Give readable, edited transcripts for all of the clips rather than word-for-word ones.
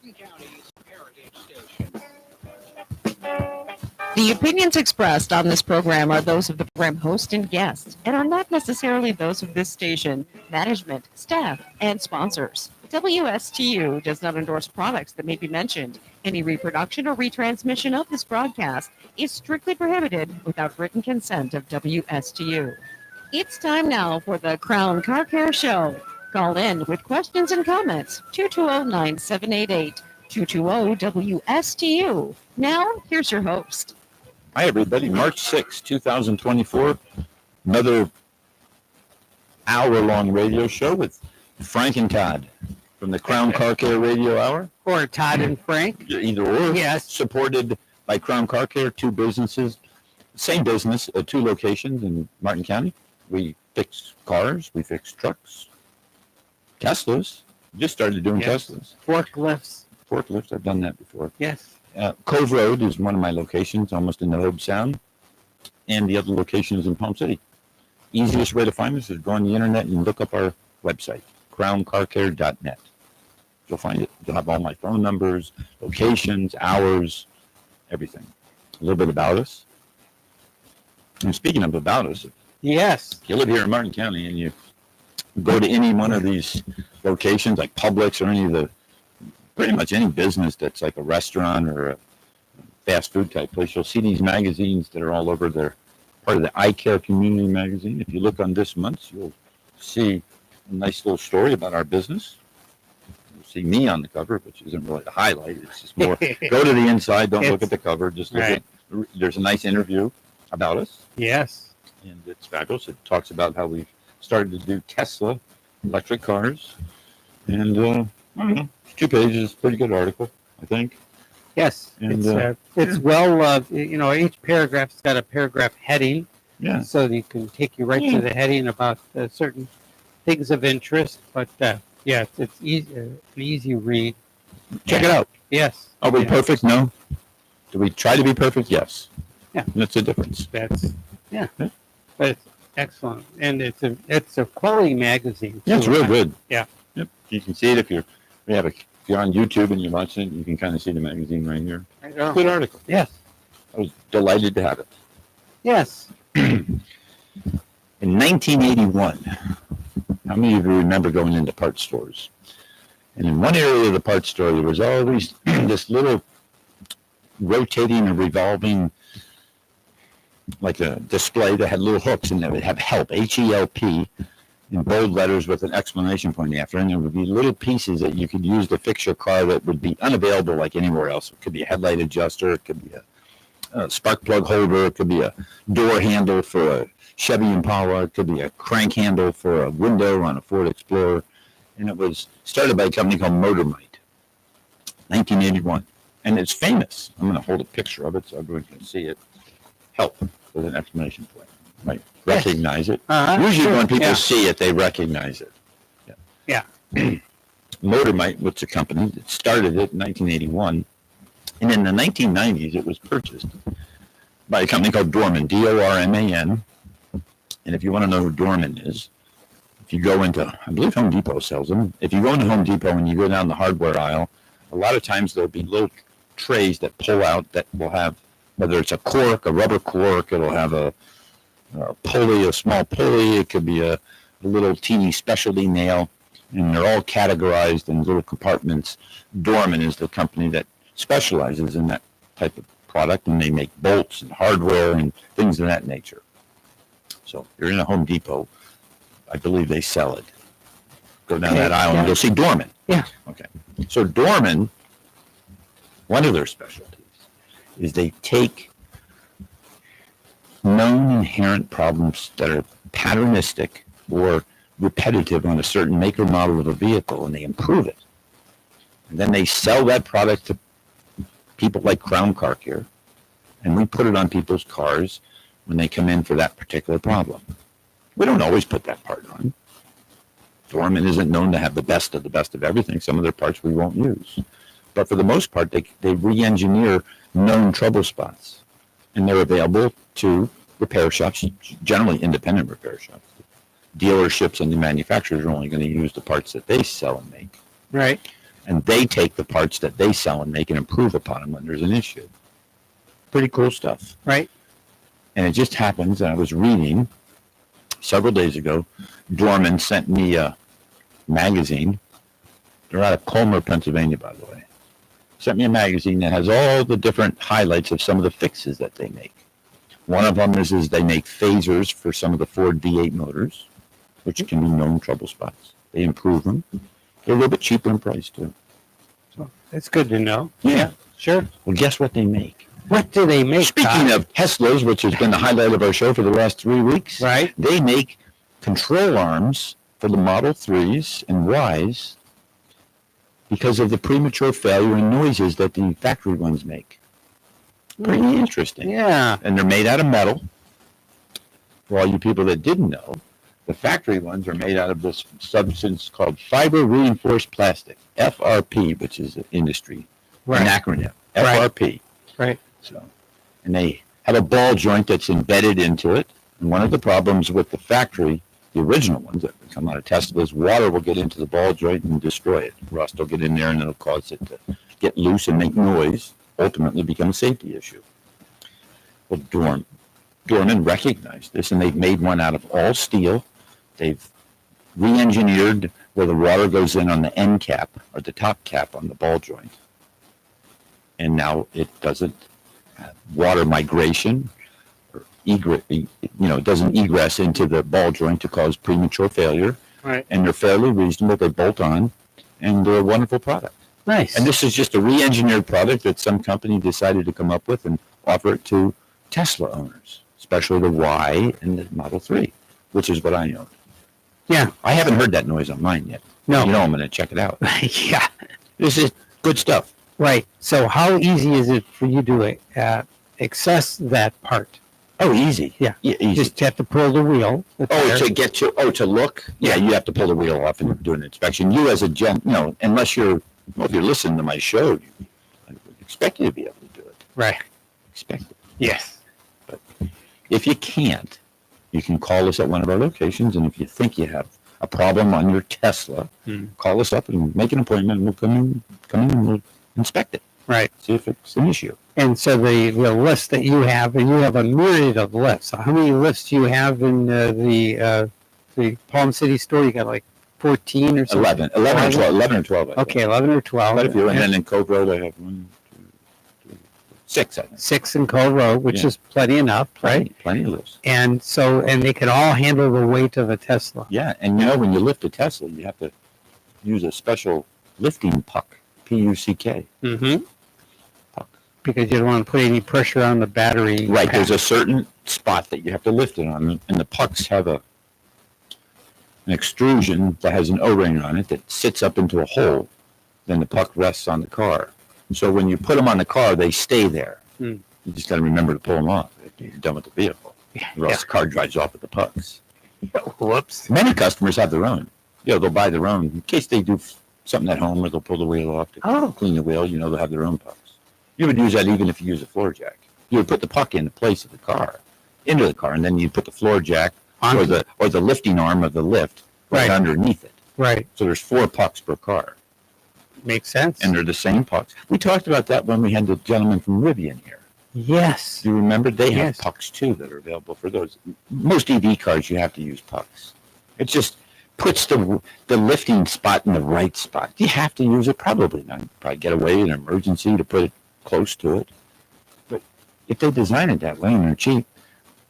Martin County's Heritage Station. The opinions expressed on this program are those of the program host and guests and are not necessarily those of this station, management, staff, and sponsors. WSTU does not endorse products that may be mentioned. Any reproduction or retransmission of this broadcast is strictly prohibited without written consent of WSTU. It's time now for the Crown Car Care Show. Call in with questions and comments, 220-978-220-WSTU. Now, here's your host. Hi, everybody. March 6, 2024. Another hour-long radio show with Frank and Todd from the Crown Car Care Radio Hour. Or Todd and Frank. Either or. Yes. Supported by Crown Car Care, two businesses. Same business, two locations in Martin County. We fix cars. We fix trucks. Teslas. Just started doing Teslas. Forklifts. I've done that before. Yes. Cove Road is one of my locations, almost in the Hobe Sound, and the other location is in Palm City. Easiest way to find us is go on the internet and look up our website, crowncarcare.net. You'll find it. You'll have all my phone numbers, locations, hours, everything. A little bit about us. And speaking of about us, Yes. if you live here in Martin County and you go to any one of these locations, like Publix or any of the pretty much any business that's like a restaurant or a fast food type place, you'll see these magazines that are all over there, part of the Eye Care Community magazine. If you look on this month's, you'll see a nice little story about our business. You'll see me on the cover, which isn't really the highlight. It's just more, go to the inside, don't look at the cover, just look at, there's a nice interview about us. Yes. And it's fabulous. It talks about how we started to do Tesla electric cars. And, I don't know. 2 pages, pretty good article, I think. Yes. And, it's well, each paragraph's got a paragraph heading. Yeah. So you can take you right to the heading about certain things of interest. But, it's easy, an easy read. Check it out. Yes. Are we perfect? No. Do we try to be perfect? Yes. Yeah. That's the difference. But it's excellent. And it's a quality magazine. Yeah, it's real good. Yeah. Yep. You can see it if you're on YouTube and you're watching it, you can kind of see the magazine right here. Good article. Yes. I was delighted to have it. Yes. In 1981, how many of you remember going into parts stores? And in one area of the parts store, there was always this little rotating or revolving, like a display that had little hooks, and that would have help, H-E-L-P, in bold letters with an exclamation point after, and there would be little pieces that you could use to fix your car that would be unavailable like anywhere else. It could be a headlight adjuster, it could be a spark plug holder, it could be a door handle for a Chevy Impala, it could be a crank handle for a window on a Ford Explorer, and it was started by a company called Motormite, 1981, and it's famous. I'm going to hold a picture of it so everyone can see it. Help with an exclamation point. Might recognize it. Usually when people see it, they recognize it. Yeah. Motormite, which is a company that started it in 1981. And in the 1990s, it was purchased by a company called Dorman, D-O-R-M-A-N. And if you want to know who Dorman is, if you go into, I believe Home Depot sells them. If you go into Home Depot and you go down the hardware aisle, a lot of times there'll be little trays that pull out that will have, whether it's a cork, a rubber cork, it'll have a pulley, a small pulley, it could be a little teeny specialty nail, and they're all categorized in little compartments. Dorman is the company that specializes in that type of product, and they make bolts and hardware and things of that nature. So if you're in a Home Depot, I believe they sell it. Go down that aisle and you'll see Dorman. Yeah. Okay. So Dorman, one of their specialties is they take known inherent problems that are patternistic or repetitive on a certain make or model of a vehicle, and they improve it. And then they sell that product to people like Crown Car Care, and we put it on people's cars when they come in for that particular problem. We don't always put that part on. Dorman isn't known to have the best of everything. Some of their parts we won't use. But for the most part, they re-engineer known trouble spots. And they're available to repair shops, generally independent repair shops. Dealerships and the manufacturers are only going to use the parts that they sell and make. Right. and they take the parts that they sell and they can improve upon them when there's an issue. Pretty cool stuff. Right. And it just happens, I was reading several days ago, Dorman sent me a magazine. They're out of Colmer, Pennsylvania, by the way. Sent me a magazine that has all the different highlights of some of the fixes that they make. One of them is they make phasers for some of the Ford V8 motors, which can be known trouble spots. They improve them. They're a little bit cheaper in price, too. So that's good to know. Yeah. Sure. Well, guess what they make? What do they make? Speaking Todd? of Teslas, which has been the highlight of our show for the last 3 weeks, Right. they make control arms for the Model 3s and Ys because of the premature failure and noises that the factory ones make. Pretty interesting. Yeah. And they're made out of metal. For all you people that didn't know, the factory ones are made out of this substance called fiber reinforced plastic, FRP, which is an industry, an acronym, FRP. Right. So, and they have a ball joint that's embedded into it. And one of the problems with the factory, the original ones that come out of Tesla, is water will get into the ball joint and destroy it. Rust will get in there and it'll cause it to get loose and make noise, ultimately become a safety issue. Well, Dorman recognized this, and they've made one out of all steel. They've re-engineered where the water goes in on the end cap or the top cap on the ball joint. And now it doesn't have water migration or it doesn't egress into the ball joint to cause premature failure. Right. And they're fairly reasonable. They bolt on, and they're a wonderful product. Nice. And this is just a re-engineered product that some company decided to come up with and offer it to Tesla owners, especially the Y and the Model 3, which is what I own. Yeah. I haven't heard that noise on mine yet. No. I'm going to check it out. Yeah. This is good stuff. Right. So how easy is it for you to access that part? Oh, easy. Yeah. Easy. You just have to pull the wheel. To look? Yeah, you have to pull the wheel off and do an inspection. You as a unless if you're listening to my show, I would expect you to be able to do it. Right. Expect it. Yes. But if you can't, you can call us at one of our locations, and if you think you have a problem on your Tesla, call us up and make an appointment, and we'll come in and we'll inspect it. Right. See if it's an issue. And so the list that you have, and you have a myriad of lifts. So how many lifts do you have in the Palm City store? You got like 14 or something? 11 or 12. Okay, 11 or 12. Quite a few. And then in Cove Road, I have 1, 2, 3, 4, 6, I think. 6 in Cove Road, which is plenty enough, right? Plenty of lifts. And they can all handle the weight of a Tesla. Yeah, and when you lift a Tesla, you have to use a special lifting puck, P-U-C-K. Mm-hmm. Puck. Because you don't want to put any pressure on the battery. Right, pack. there's a certain spot that you have to lift it on, and the pucks have an extrusion that has an O-ring on it that sits up into a hole. Then the puck rests on the car. So when you put them on the car, they stay there. You just got to remember to pull them off if you're done with the vehicle. Or else the car drives off with the pucks. Whoops. Many customers have their own. They'll buy their own in case they do something at home where they'll pull the wheel off to clean the wheel. They'll have their own pucks. You would use that even if you use a floor jack. You would put the puck in the place of the car, into the car, and then you put the floor jack or the lifting arm of the lift right underneath it. Right. So there's 4 pucks per car. Makes sense. And they're the same pucks. We talked about that when we had the gentleman from Rivian here. Yes. Do you remember? They have pucks too that are available for those. Most EV cars, you have to use pucks. It just puts the lifting spot in the right spot. You have to use it probably not. Probably get away in an emergency to put it close to it. But if they design it that way and they're cheap,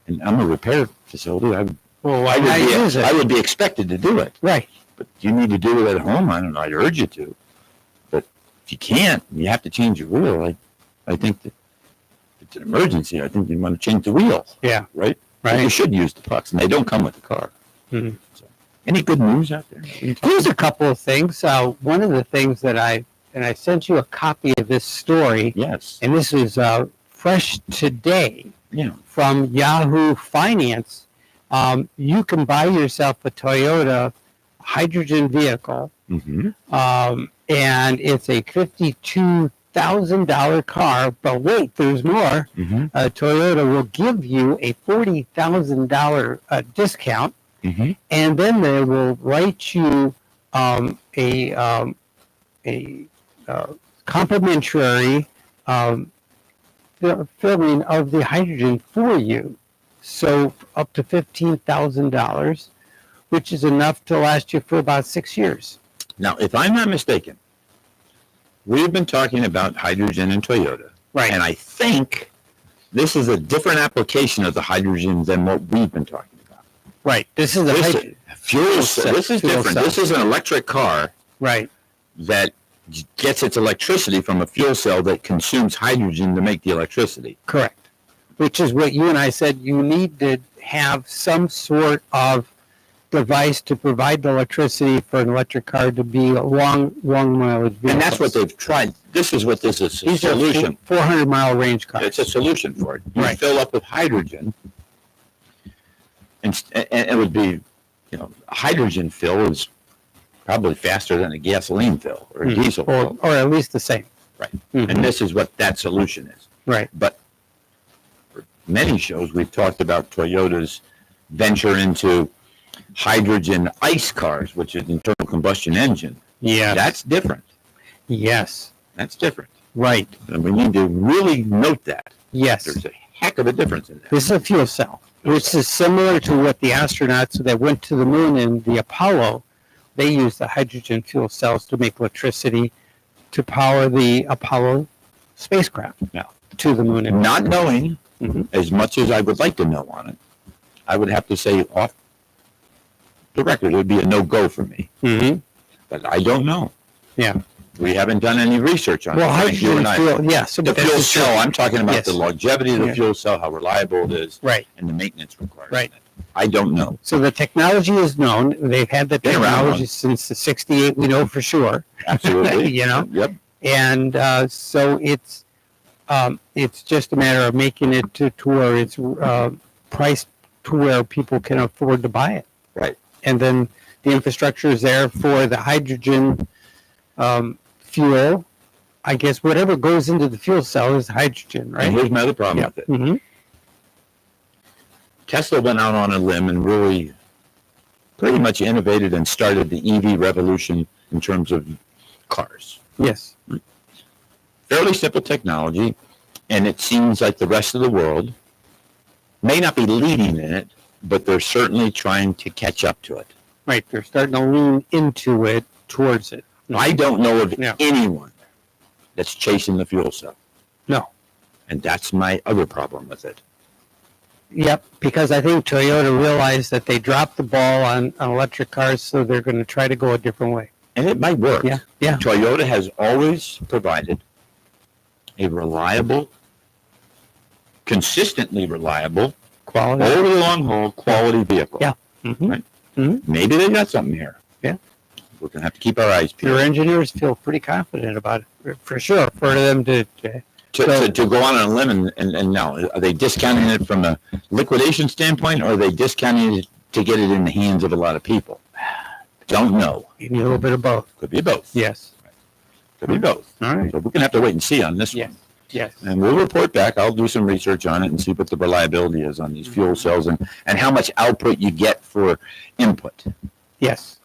and I'm a repair facility, I would be expected to do it. Right. But you need to do it at home. I don't know. I'd urge you to. But if you can't, you have to change your wheel. I think that if it's an emergency, I think you want to change the wheel. Yeah. Right? Right. But you should use the pucks, and they don't come with the car. Mm-hmm. So, any good news out there? Here's a couple of things. One of the things that I sent you a copy of this story. Yes. And this is fresh today. Yeah. From Yahoo Finance. You can buy yourself a Toyota hydrogen vehicle. Mm-hmm. And it's a $52,000 car, but wait, there's more. Mm-hmm. Toyota will give you a $40,000 discount, mm-hmm. and then they will write you a complimentary filling of the hydrogen for you. So up to $15,000, which is enough to last you for about 6 years. Now, if I'm not mistaken, we've been talking about hydrogen in Toyota. Right. And I think this is a different application of the hydrogen than what we've been talking about. Right. This is a Fuel cell. This is fuel different. cell. This is an electric car Right. that gets its electricity from a fuel cell that consumes hydrogen to make the electricity. Correct. Which is what you and I said, you need to have some sort of device to provide the electricity for an electric car to be a long mileage vehicle. And that's what they've tried. This is what this is, a These solution. are 400-mile range cars. It's a solution for it. You Right. fill up with hydrogen, and it would be, a hydrogen fill is probably faster than a gasoline fill or a diesel fill. Or at least the same. Right. Mhm. And this is what that solution is. Right. But for many shows, we've talked about Toyota's venture into hydrogen ICE cars, which is internal combustion engine. Yeah. That's different. Yes. That's different. Right. And we need to really note that. Yes. There's a heck of a difference in that. This is a fuel cell, which is similar to what the astronauts that went to the moon in the Apollo, they used the hydrogen fuel cells to make electricity to power the Apollo spacecraft Now, to the moon. And not knowing Mhm. as much as I would like to know on it, I would have to say off the record, it would be a no-go for me. Mhm. But I don't know. Yeah. We haven't done any research on Well, it. Frank, you hydrogen and I. fuel, yes. The but that's fuel the cell, I'm talking about Yes. the longevity of the Yeah. fuel cell, how reliable it is, Right. and the maintenance required. Right. I don't know. So the technology is known. They've had the Been around technology long. since the 68, we know for sure. Absolutely. You know? Yep. And so it's just a matter of making it to where it's priced to where people can afford to buy it. Right. And then the infrastructure is there for the hydrogen fuel. I guess whatever goes into the fuel cell is hydrogen, And right? here's my other problem Yeah. with it. Mm-hmm. Tesla went out on a limb and really pretty much innovated and started the EV revolution in terms of cars. Yes. Fairly simple technology, and it seems like the rest of the world may not be leading in it, but they're certainly trying to catch up to it. Right. They're starting to lean into it, towards it. I don't know of Yeah. anyone that's chasing the fuel cell. No. And that's my other problem with it. Yep, because I think Toyota realized that they dropped the ball on electric cars, so they're going to try to go a different way. And it might work. Yeah, yeah. Toyota has always provided a reliable, consistently reliable, Quality. over the long haul, quality vehicle. Yeah. Mm-hmm. Right. Maybe they got something here. Yeah. We're going to have to keep our eyes Your peeled. engineers feel pretty confident about it, for sure, for them to To go on a limb and now, are they discounting it from a liquidation standpoint, or are they discounting it to get it in the hands of a lot of people? Don't know. give you a little bit of both. Could be both. Yes. Could be both. All right. So we're going to have to wait and see on this Yes. one. Yes. And we'll report back. I'll do some research on it and see what the reliability is on these fuel cells and how much output you get for input. Yes.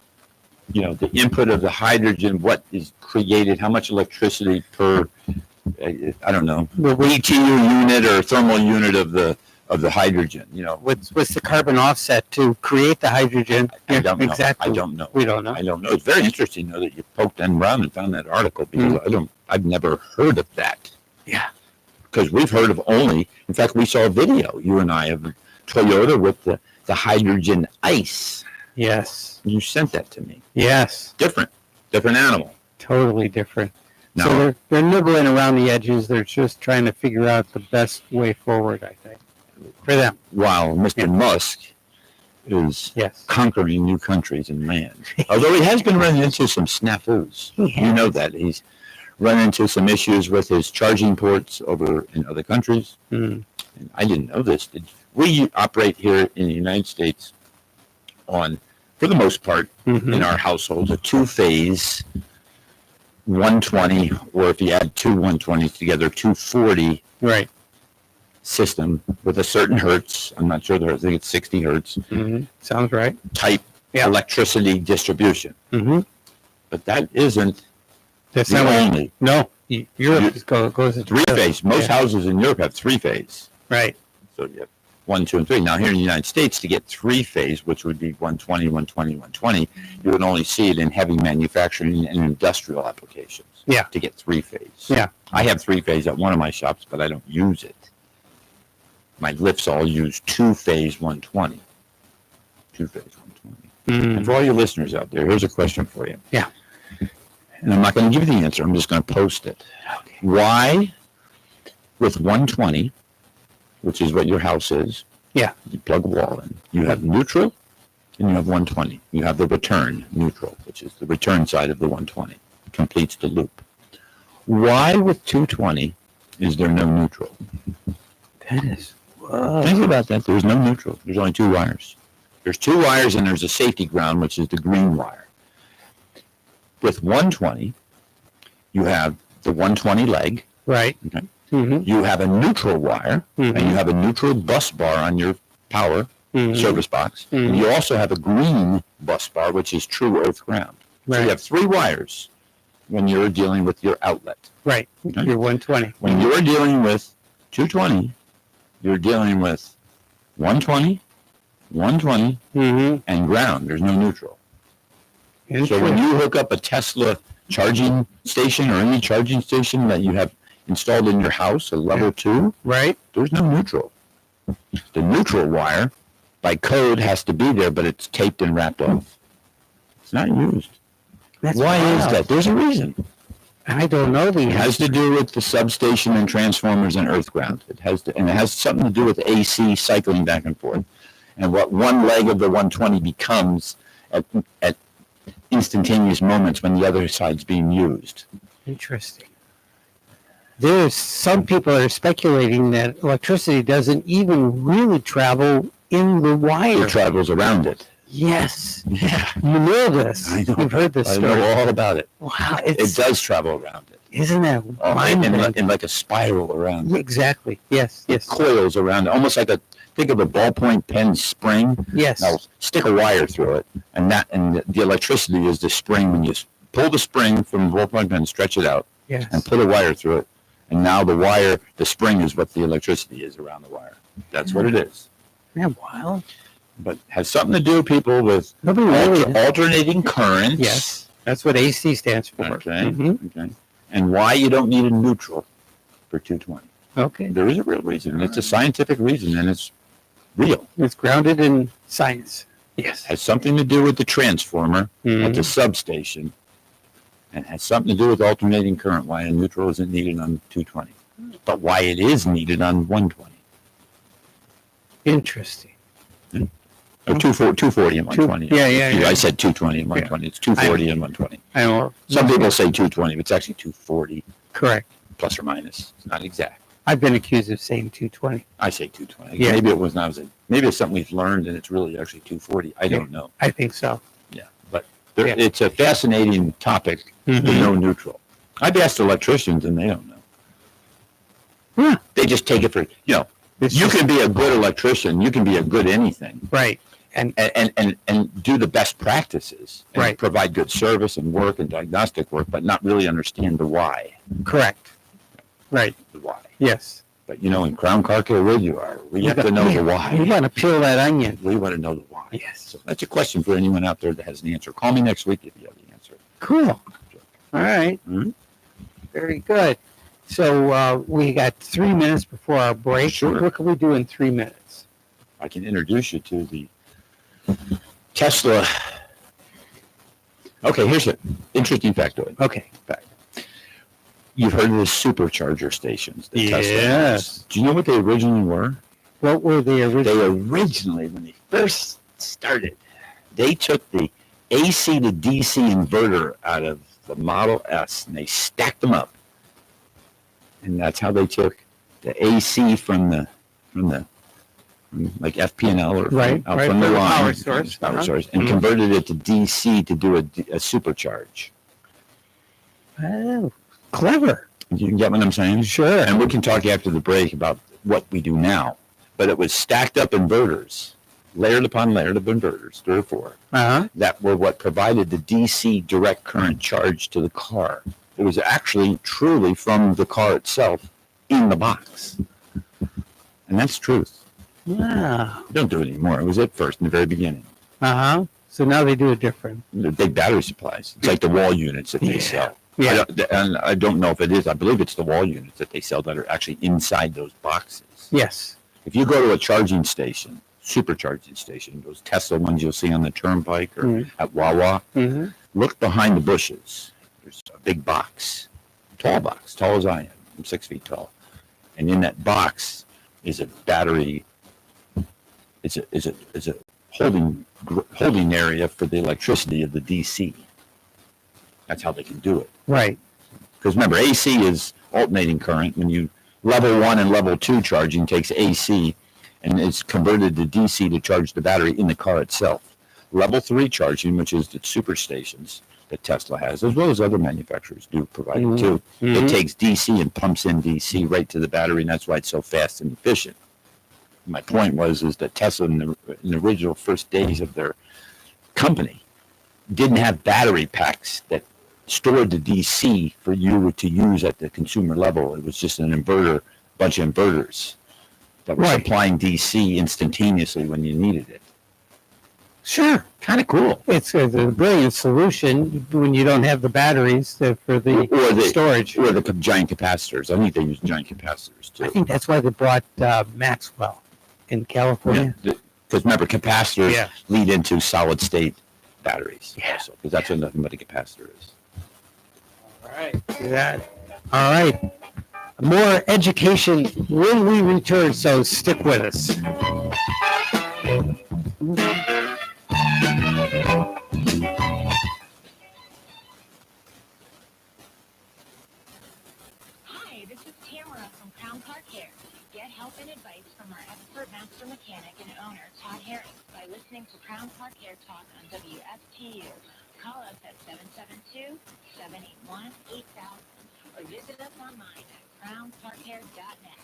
The input of the hydrogen, what is created, how much electricity per, I don't know, BTU unit or thermal unit of the hydrogen, What's the carbon offset to create the hydrogen? I don't know. Exactly. I don't know. We don't know. I don't know. It's very interesting though that you poked around and found that article because I've never heard of that. Yeah. Because we've heard of only, in fact, we saw a video, you and I, of Toyota with the hydrogen ice. Yes. You sent that to me. Yes. Different animal. Totally different. No. So they're nibbling around the edges. They're just trying to figure out the best way forward, I think, for them. While Mr. Yeah. Musk is Yes. conquering new countries and lands. Although he has been running into some snafus. You know that. He's run into some issues with his charging ports over in other countries. Mm. And I didn't know this. We operate here in the United States on, for the most part, Mhm. in our households, a two-phase 120, or if you add two 120s together, 240 Right. system with a certain hertz. I'm not sure, I think it's 60 hertz Mm-hmm. Sounds right. type Yeah. electricity distribution. Mm-hmm. But that isn't That's The not what, only no, Europe goes to three-phase. Most Yeah. houses in Europe have three-phase. Right. So you have 1, 2, and 3. Now here in the United States, to get three-phase, which would be 120, 120, 120, you would only see it in heavy manufacturing and industrial applications. Yeah. To get three-phase. Yeah. I have three-phase at one of my shops, but I don't use it. My lifts all use two-phase 120. Two-phase 120. And for all your listeners out there, here's a question for you. Yeah. And I'm not going to give you the answer. I'm just going to post it. Okay. Why, with 120, which is what your house is, Yeah. you plug a wall in, you have neutral and you have 120. You have the return neutral, which is the return side of the 120. Completes the loop. Why, with 220, is there no neutral? That is. Think about that. There's no neutral. There's only two wires. There's two wires and there's a safety ground, which is the green wire. With 120, you have the 120 leg. Right. Okay. Mm-hmm. You have a neutral wire, and you have a neutral bus bar on your power service box. Mhm. And you also have a green bus bar, which is true earth ground. So Right. you have three wires when you're dealing with your outlet. Right. Okay. You're 120. When you're dealing with 220, you're dealing with 120, 120, Mm-hmm. and ground. There's no neutral. So when you hook up a Tesla charging station or any charging station that you have installed in your house, a level 2, Right. there's no neutral. The neutral wire, by code, has to be there, but it's taped and wrapped off. It's not used. That's Why is wild. that? There's a reason. I don't know the It has to do with the substation and transformers and earth ground. It has something to do with AC cycling back and forth, and what one leg of the 120 becomes at instantaneous moments when the other side's being used. Interesting. There's some people that are speculating that electricity doesn't even really travel in the wire. It travels around it. Yes. Yeah, You know this. I know. You've heard this I story. know all about it. Wow. It It's, does travel around it. Isn't that Oh, mind-blowing? in like a spiral around it. Exactly. Yes. It Yes. coils around it, almost like think of a ballpoint pen spring. Yes. Now stick a wire through it, and the electricity is the spring. When you pull the spring from the ballpoint pen, stretch it out, Yes. and put a wire through it, and now the spring is what the electricity is around the wire. That's what it is. Isn't that wild? But has something to do, people, with Nobody really. alternating currents. Yes. That's what AC stands for. Okay. Mhm. Okay. And why you don't need a neutral for 220. Okay. There is a real reason, and it's a scientific reason, and it's real. It's grounded in science. Yes. Has something to do with the transformer at Mhm. the substation, and has something to do with alternating current, why a neutral isn't needed on 220, but why it is needed on 120. Interesting. Or 240 and 120. Yeah. I said 220 and 120. It's 240 and 120. I know. Some people say 220, but it's actually 240 Correct. plus or minus. It's not exact. I've been accused of saying 220. I say 220. Yeah. Maybe it was not. Maybe it's something we've learned, and it's really actually 240. I don't know. I think so. Yeah, but Yeah. it's a fascinating topic. There's no neutral. I've asked electricians, and they don't know. Yeah. They just take it for It's you just- can be a good electrician. You can be a good anything, Right. and do the best practices, and Right. provide good service and work and diagnostic work, but not really understand the why. Correct. Right. The why. Yes. But in Crown Cargill, where you are, we have to know the You why. want to peel that onion. We want to know the why. Yes. So that's a question for anyone out there that has an answer. Call me next week if you have the answer. Cool. All right. Mhm. Very good. So we got 3 minutes before our break. Sure. What can we do in 3 minutes? I can introduce you to the Tesla. Okay, here's an interesting factoid. Okay. You've heard of the supercharger stations that Tesla Yes. has. Do you know what they originally were? What were the original? They originally, when they first started, they took the AC to DC inverter out of the Model S and they stacked them up. And that's how they took the AC from like FP&L or Right, out right, from the from the line, power source. power Uh-huh. source, and Mhm. converted it to DC to do a supercharge. Oh, clever. You can get what I'm saying? Sure. And we can talk after the break about what we do now. But it was stacked up inverters, layered upon layered of inverters, 3 or 4, Uh-huh. that were what provided the DC direct current charge to the car. It was actually truly from the car itself in the box. And that's truth. Yeah. Don't do it anymore. It was at first in the very beginning. Uh-huh. So now they do it different. The big battery supplies. It's like the wall units that they sell. Yeah. I don't know if it is. I believe it's the wall units that they sell that are actually inside those boxes. Yes. If you go to a charging station, supercharging station, those Tesla ones you'll see on the turnpike or at Wawa, look behind the bushes. There's a big box, tall as I am. I'm 6 feet tall. And in that box is a battery. It's a holding area for the electricity of the DC. That's how they can do it. Right. Because remember, AC is alternating current. When you level 1 and level 2 charging takes AC and it's converted to DC to charge the battery in the car itself. Level 3 charging, which is the super stations that Tesla has, as well as other manufacturers do provide it too. It takes DC and pumps in DC right to the battery, and that's why it's so fast and efficient. My point is that Tesla in the original first days of their company didn't have battery packs that stored the DC for you to use at the consumer level. It was just an inverter, bunch of inverters that were supplying DC instantaneously when you needed it. Sure. Kind of cool. It's a brilliant solution when you don't have the batteries for the storage. Or the giant capacitors. I think they use giant capacitors too. I think that's why they brought Maxwell in California. Because remember, capacitors lead into solid state batteries. Yeah. Because that's what nothing but a capacitor is. All right. Yeah. All right. More education when we return, so stick with us. Hi, this is Tamara from Crown Car Care. Get help and advice from our expert master mechanic and owner, Todd Harris, by listening to Crown Car Care Talk on WFTU. Call us at 772-781-8000 or visit us online at crowncarcare.net.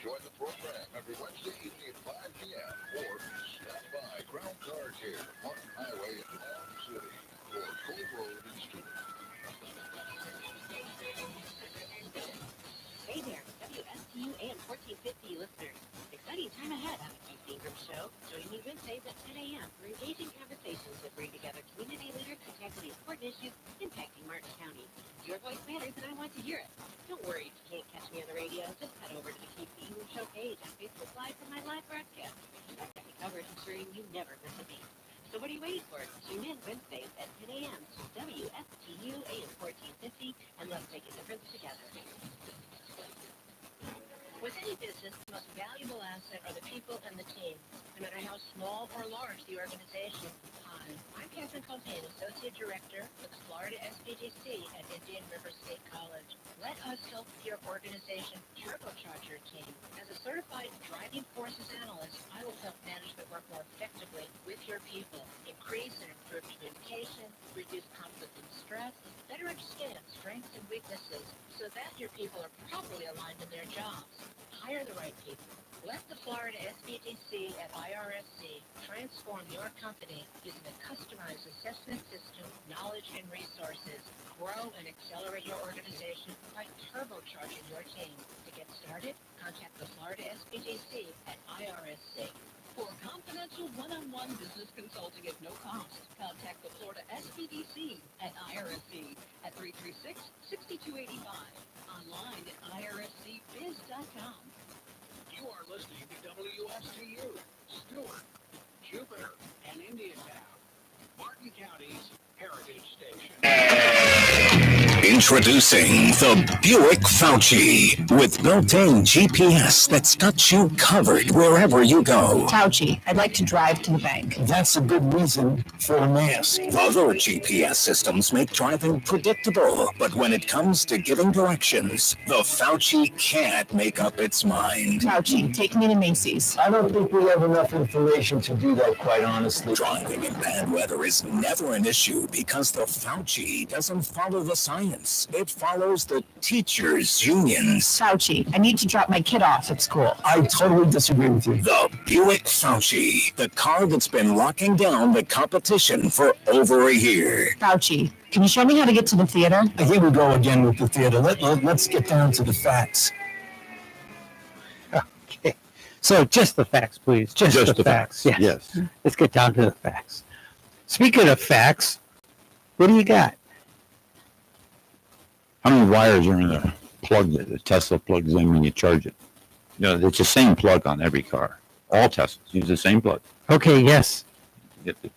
Join the program every Wednesday evening at 5 p.m. or stop by Crown Car Care, Martin Highway in Long City, or Cove Road in Stewart. Hey there, WSTU AM 1450 listeners. Exciting time ahead on the Keith Ingram Show. Join me Wednesdays at 10 a.m. for engaging conversations that bring together community leaders to tackle the important issues impacting Martin County. Your voice matters, and I want to hear it. Don't worry if you can't catch me on the radio. Just head over to the Keith Ingram Show page on Facebook Live for my live broadcast. I've got you covered, ensuring you never miss a beat. So what are you waiting for? Tune in Wednesdays at 10 a.m. to WSTU AM 1450, and let's make a difference together. With any business, the most valuable asset are the people and the team, no matter how small or large the organization. Hi, I'm Catherine Coltain, Associate Director with the Florida SBDC at Indian River State College. Let us help your organization turbocharge your team. As a certified driving forces analyst, I will help management work more effectively with your people, increase and improve communication, reduce conflict and stress, better understand strengths and weaknesses so that your people are properly aligned in their jobs. Hire the right people. Let the Florida SBDC at IRSC transform your company using a customized assessment system, knowledge, and resources. Grow and accelerate your organization by turbocharging your team. To get started, contact the Florida SBDC at IRSC. For confidential one-on-one business consulting at no cost, contact the Florida SBDC at IRSC at 336-6285. Online at irscbiz.com. You are listening to WSTU, Stewart, Jupiter, and Indiantown, Martin County's Heritage Station. Introducing the Buick Fauci with built-in GPS that's got you covered wherever you go. Fauci, I'd like to drive to the bank. That's a good reason for a mask. Other GPS systems make driving predictable, but when it comes to giving directions, the Fauci can't make up its mind. Fauci, take me to Macy's. I don't think we have enough information to do that, quite honestly. Driving in bad weather is never an issue because the Fauci doesn't follow the science. science. It follows the teachers' unions. Fauci, I need to drop my kid off at school. I totally disagree with you. The Buick Fauci, the car that's been locking down the competition for over a year. Fauci, can you show me how to get to the theater? Here we go again with the theater. Let's get down to the facts. Okay. So just the facts, please. Just the facts. Yes. Yes. Let's get down to the facts. Speaking of facts, what do you got? How many wires are in a plug that the Tesla plugs in when you charge it? It's the same plug on every car. All Teslas use the same plug. Okay, yes. You get the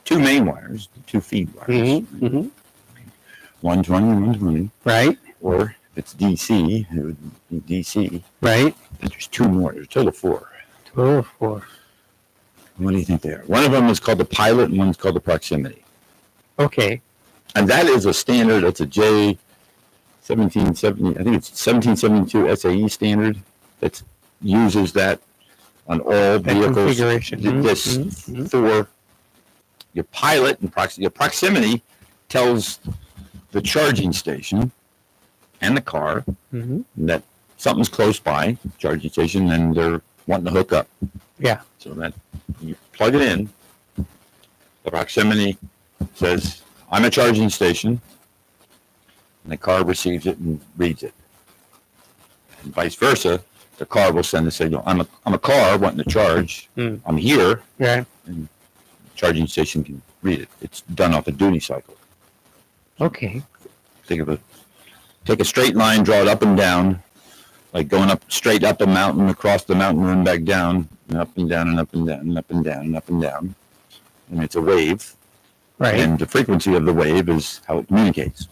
two main wires, the two feed wires. Mm-hmm. Mm-hmm. 120 and 120. Right, Or if it's DC, it would be DC. right. And there's two more. There's a total of four. Total of 4. What do you think they are? One of them is called the pilot and one's called the proximity. Okay. And that is a standard. It's a J 1770, I think it's 1772 SAE standard that uses that on all That vehicles. configuration. This Mhm. for your pilot and your proximity tells the charging station and the car Mhm. that something's close by, charging station, and they're wanting to hook up. Yeah. So that you plug it in, the proximity says, I'm a charging station, and the car receives it and reads it. And vice versa, the car will send a signal, I'm a car wanting to charge, I'm here, Yeah. and the charging station can read it. It's done off a duty cycle. Okay. Take a straight line, draw it up and down, like going up straight up a mountain, across the mountain, run back down, and up and down and up and down and up and down and up and down. And it's a wave. Right. And the frequency of the wave is how it communicates.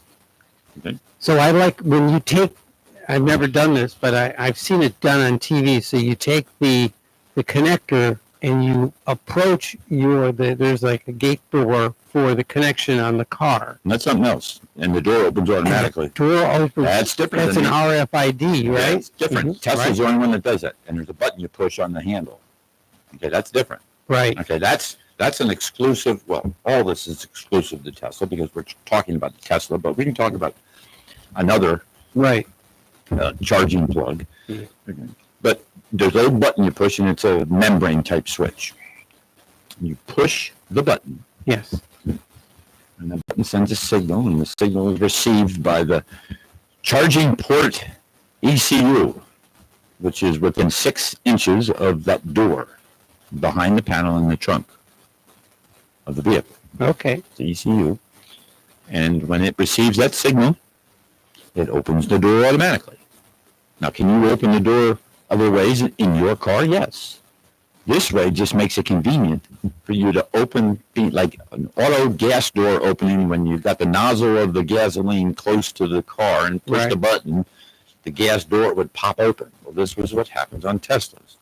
Okay. So I like when you take, I've never done this, but I've seen it done on TV. So you take the connector and you approach there's like a gate door for the connection on the car. And that's something else. And the door opens automatically. Door opens. That's different. That's an than RFID, Yeah, right? it's different. Mhm. Tesla's Right. the only one that does that. And there's a button you push on the handle. Okay, that's different. Right. Okay, that's an exclusive. Well, all this is exclusive to Tesla because we're talking about the Tesla, but we can talk about another Right. charging plug. Mhm. Okay. But there's a button you push, and it's a membrane type switch. You push the button, Yes. and the button sends a signal, and the signal is received by the charging port ECU, which is within 6 inches of that door behind the panel in the trunk of the vehicle. Okay. The ECU. And when it receives that signal, it opens the door automatically. Now, can you open the door other ways in your car? Yes. This way just makes it convenient for you to open, like an auto gas door opening when you've got the nozzle of the gasoline close to the car and push the button, the gas door would pop open. Well, this was what happens on Teslas.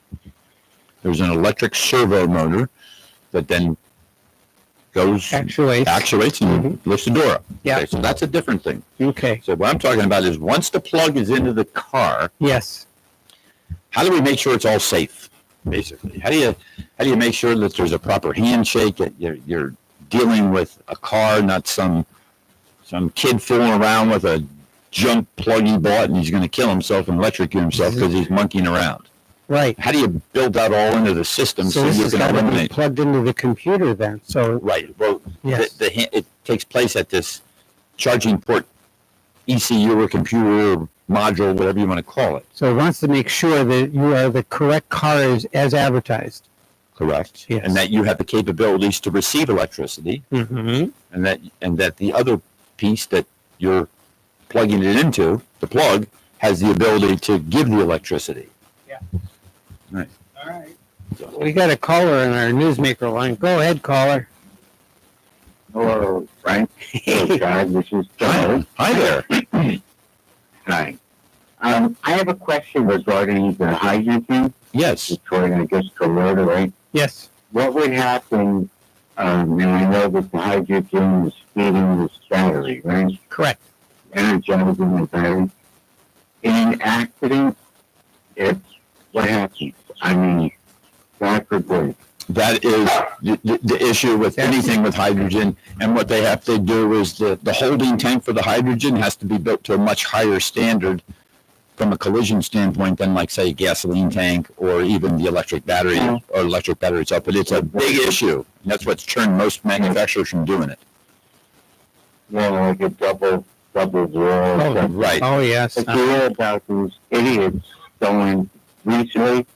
There's an electric servo motor that then actuates and lifts the door up. Yeah. Okay, so that's a different thing. Okay. So what I'm talking about is once the plug is into the car, Yes. how do we make sure it's all safe? Basically, how do you make sure that there's a proper handshake, that you're dealing with a car, not some kid fooling around with a junk plug he bought and he's going to kill himself and electrocute himself because he's monkeying around. Right. How do you build that all into the system So so this you has can got to be eliminate? plugged into the computer then. So Right. Well, yes. it takes place at this charging port ECU or computer or module, whatever you want to call it. So it wants to make sure that you are the correct car as advertised. Correct. Yes. And that you have the capabilities to receive electricity, Mm-hmm. and that the other piece that you're plugging it into, the plug, has the ability to give the electricity. Yeah. Right. All right. We got a caller in our newsmaker line. Go ahead, caller. Hello, Frank. Hello, Todd. This is Todd. Hi there. Hi. I have a question regarding the hydrogen. Yes. Detroit, I guess, Toyota, right? Yes. What would happen, and I know that the hydrogen is feeding this battery, right? Correct. Energizing the battery. In an accident, what happens? I mean, God forbid. That is the issue with anything with hydrogen. And what they have to do is the holding tank for the hydrogen has to be built to a much higher standard from a collision standpoint than, like, say, a gasoline tank or even the electric battery or electric battery itself. But it's a big issue. And that's what's turned most manufacturers from doing it. Yeah, like a double wall. Oh, right. Oh, yes. If you hear about these idiots going recently,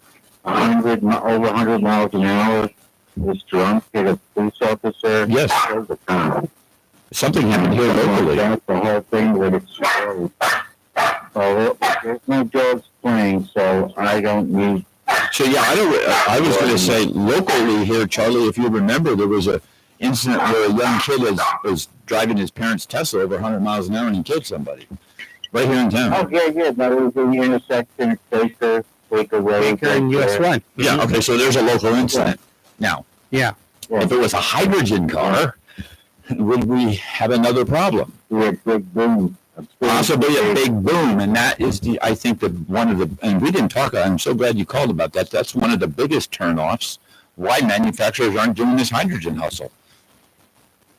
over 100 miles an hour, was drunk, hit a police officer. Yes. Killed the car. Something happened here locally. That's the whole thing with it. Well, there's no dogs playing, so I don't need. So yeah, I was going to say locally here, Charlie, if you remember, there was a incident where a young kid was driving his parents' Tesla over 100 miles an hour and he killed somebody right here in town. Oh yeah, that was in the intersection at Baker in US 1. Yeah, okay, so there's a local incident. Now, Yeah. if it was a hydrogen car, would we have another problem? Yeah, big boom. Possibly a big boom, and that is I think one of the, and we didn't talk, I'm so glad you called about that. That's one of the biggest turnoffs why manufacturers aren't doing this hydrogen hustle.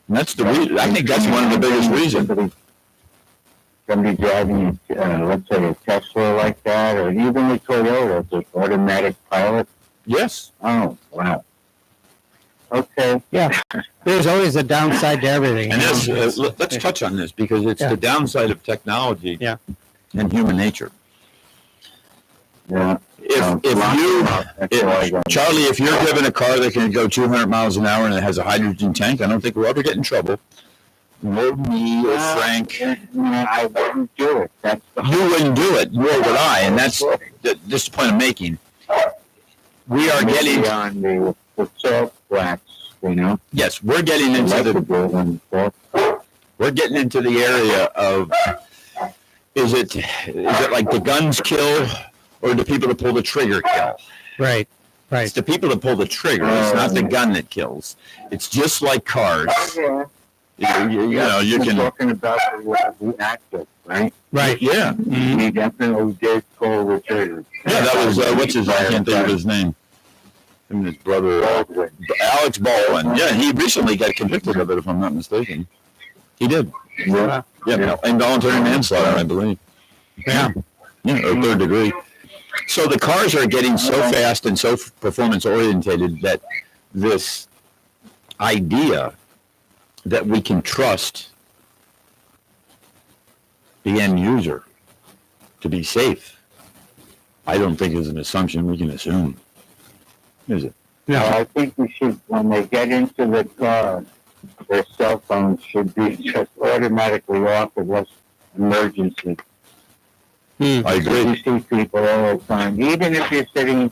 And that's the reason, I think that's one of the biggest reasons. Somebody driving, let's say a Tesla like that, or even a Toyota, with automatic pilot. Yes. Oh, wow. Okay. Yeah. There's always a downside to everything. And this, let's touch on this because it's the downside of technology and human nature. Yeah. Charlie, if you're given a car that can go 200 miles an hour and it has a hydrogen tank, I don't think we'll ever get in trouble. Nor me or Frank. I wouldn't do it. You wouldn't do it, nor would I, and that's this point I'm making. We are getting on the salt flats, you know. Yes, we're getting into the area of is it like the guns kill or the people that pull the trigger kill? Right. It's the people that pull the trigger. It's not the gun that kills. It's just like cars. You know, you can talking about the active, right? Right. Yeah. Mm-hmm. He definitely did pull the trigger. Yeah, that was what's his? I can't think of his name. Him and his brother, Alex Baldwin. Yeah, he recently got convicted of it, if I'm not mistaken. He did. Yeah. Yeah, involuntary manslaughter, I believe. Yeah. Yeah, or third degree. So the cars are getting so fast and so performance oriented that this idea that we can trust the end user to be safe, I don't think is an assumption we can assume. Is it? No, I think we should, when they get into the car, their cell phones should be just automatically off unless emergency. I agree. You see people all the time, even if you're sitting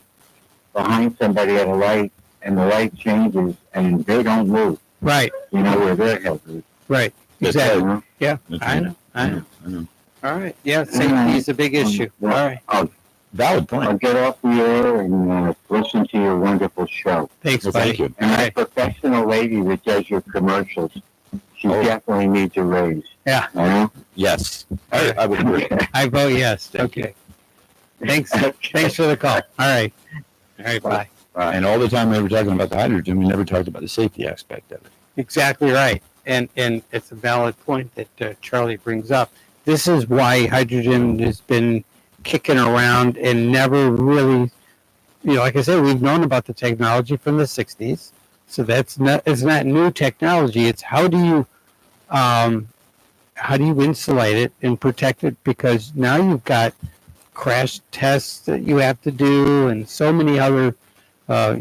behind somebody at a light and the light changes and they don't move. Right. You know where their head is. Right. That's Exactly. right. Yeah. That's I right. know. I know. All right. Yeah. Safety is a big issue. All right. Valid I'll point. get off the air and listen to your wonderful show. Thanks, Well, buddy. thank you. And that professional lady that does your commercials, she definitely needs a raise. Yeah. Yes, I would agree. I vote yes. Okay. Thanks. Thanks for the call. All right. All right. Bye. And all the time we were talking about the hydrogen, we never talked about the safety aspect of it. Exactly right. And it's a valid point that Charlie brings up. This is why hydrogen has been kicking around and never really, like I said, we've known about the technology from the 60s. So it's not new technology. It's how do you insulate it and protect it? Because now you've got crash tests that you have to do and so many other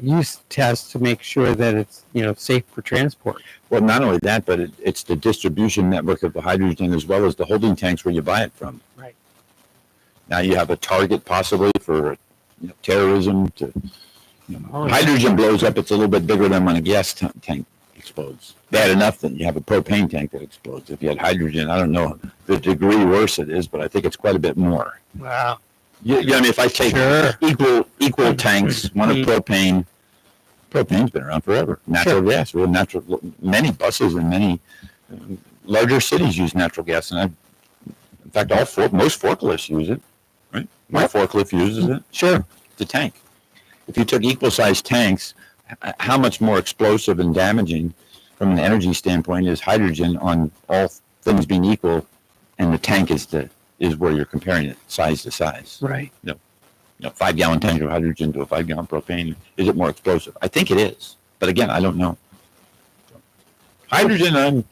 use tests to make sure that it's safe for transport. Well, not only that, but it's the distribution network of the hydrogen as well as the holding tanks where you buy it from. Right. Now you have a target possibly for terrorism. Hydrogen blows up. It's a little bit bigger than when a gas tank explodes. Bad enough that you have a propane tank that explodes. If you had hydrogen, I don't know the degree worse it is, but I think it's quite a bit more. Wow. I mean, if I take equal tanks, one of propane, propane's been around forever. Natural gas, many buses and many larger cities use natural gas, and in fact, most forklifts use it. Right, my forklift uses it. Sure, it's a tank. If you took equal sized tanks, how much more explosive and damaging from an energy standpoint is hydrogen on all things being equal, and the tank is where you're comparing it size to size. Right. 5-gallon tank of hydrogen to a 5-gallon propane. Is it more explosive? I think it is, but again, I don't know. Hydrogen,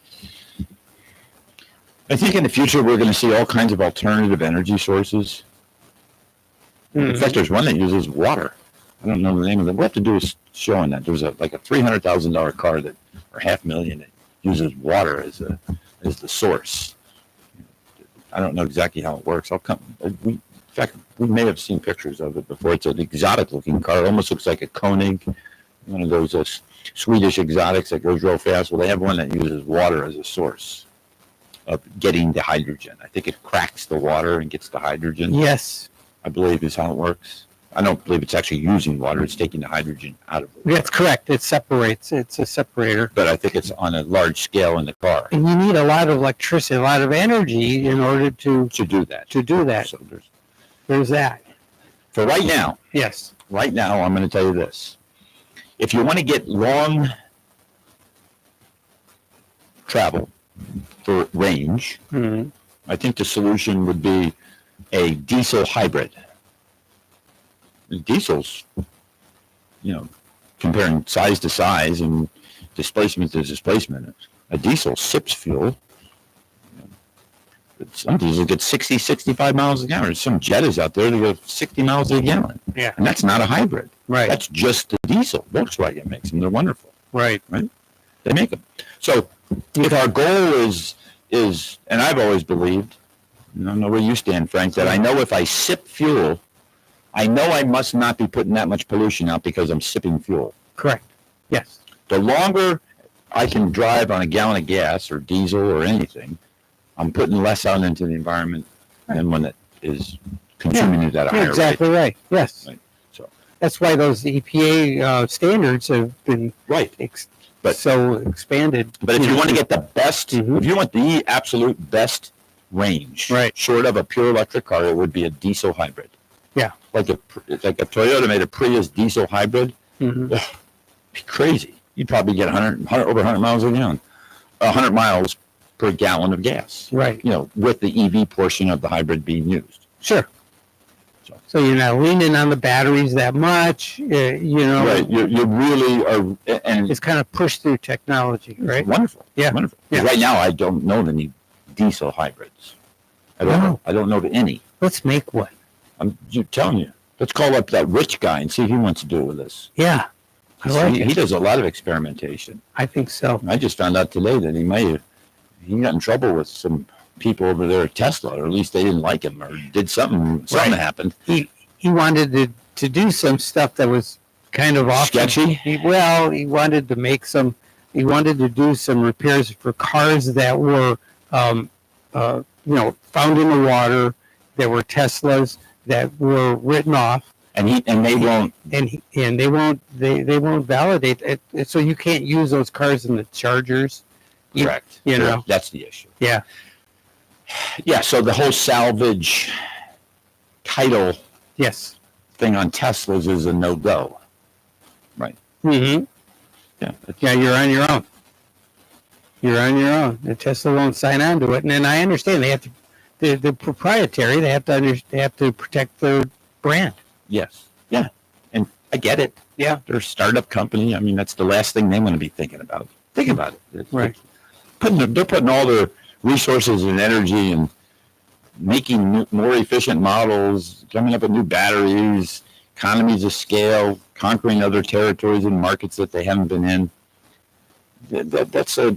I think in the future we're going to see all kinds of alternative energy sources. In fact, there's one that uses water. I don't know the name of it. We have to do a show on that. There's like a $300,000 car or $500,000 that uses water as the source. I don't know exactly how it works. In fact, we may have seen pictures of it before. It's an exotic-looking car. It almost looks like a Koenig, one of those Swedish exotics that goes real fast. Well, they have one that uses water as a source of getting the hydrogen. I think it cracks the water and gets the hydrogen. Yes. I believe is how it works. I don't believe it's actually using water. It's taking the hydrogen out of it. That's correct. It separates. It's a separator. But I think it's on a large scale in the car. And you need a lot of electricity, a lot of energy in order to do that. So there's that. For right now, yes. Right now, I'm going to tell you this. If you want to get long travel for range, I think the solution would be a diesel hybrid. Diesels, comparing size to size and displacement to displacement, a diesel sips fuel. Some diesels get 60, 65 miles an hour. Some Jettas out there, they go 60 miles a gallon. Yeah. And that's not a hybrid. Right. That's just the diesel. Volkswagen makes them. They're wonderful. Right. They make them. So if our goal is, and I've always believed, I don't know where you stand, Frank, that I know if I sip fuel, I know I must not be putting that much pollution out because I'm sipping fuel. Correct. Yes. The longer I can drive on a gallon of gas or diesel or anything, I'm putting less out into the environment than one that is consuming it at a higher rate. Exactly right. Yes. Right. So that's why those EPA standards have been so expanded. But if you want to get the best, if you want the absolute best range, short of a pure electric car, it would be a diesel hybrid. Yeah. Like a Toyota made a Prius diesel hybrid. Be crazy. You'd probably get over 100 miles a gallon, 100 miles per gallon of gas. Right. With the EV portion of the hybrid being used. Sure. So you're not leaning on the batteries that much, Right. You really are, and it's kind of pushed through technology, right? Wonderful. Yeah. Wonderful. Yeah. Right now, I don't know of any diesel hybrids. I don't know of any. Let's make one. I'm telling you. Let's call up that rich guy and see if he wants to do it with us. Yeah. He does a lot of experimentation. I think so. I just found out today that he got in trouble with some people over there at Tesla, or at least they didn't like him, or did something happened. He wanted to do some stuff that was kind of off. Sketchy? He wanted to do some repairs for cars that were, found in the water, that were Teslas, that were written off. And they won't validate it, so you can't use those cars in the chargers. Correct. That's the issue. Yeah. Yeah. So the whole salvage title, thing on Teslas is a no-go. Right. Mm-hmm. Yeah. Yeah. You're on your own. The Tesla won't sign on to it, and then I understand they have to. They're proprietary. They have to protect their brand. Yes. Yeah. And I get it. Yeah. They're a startup company. I mean, that's the last thing they want to be thinking about. Think about it. Right. They're putting all their resources and energy and making more efficient models, coming up with new batteries, economies of scale, conquering other territories and markets that they haven't been in. That's a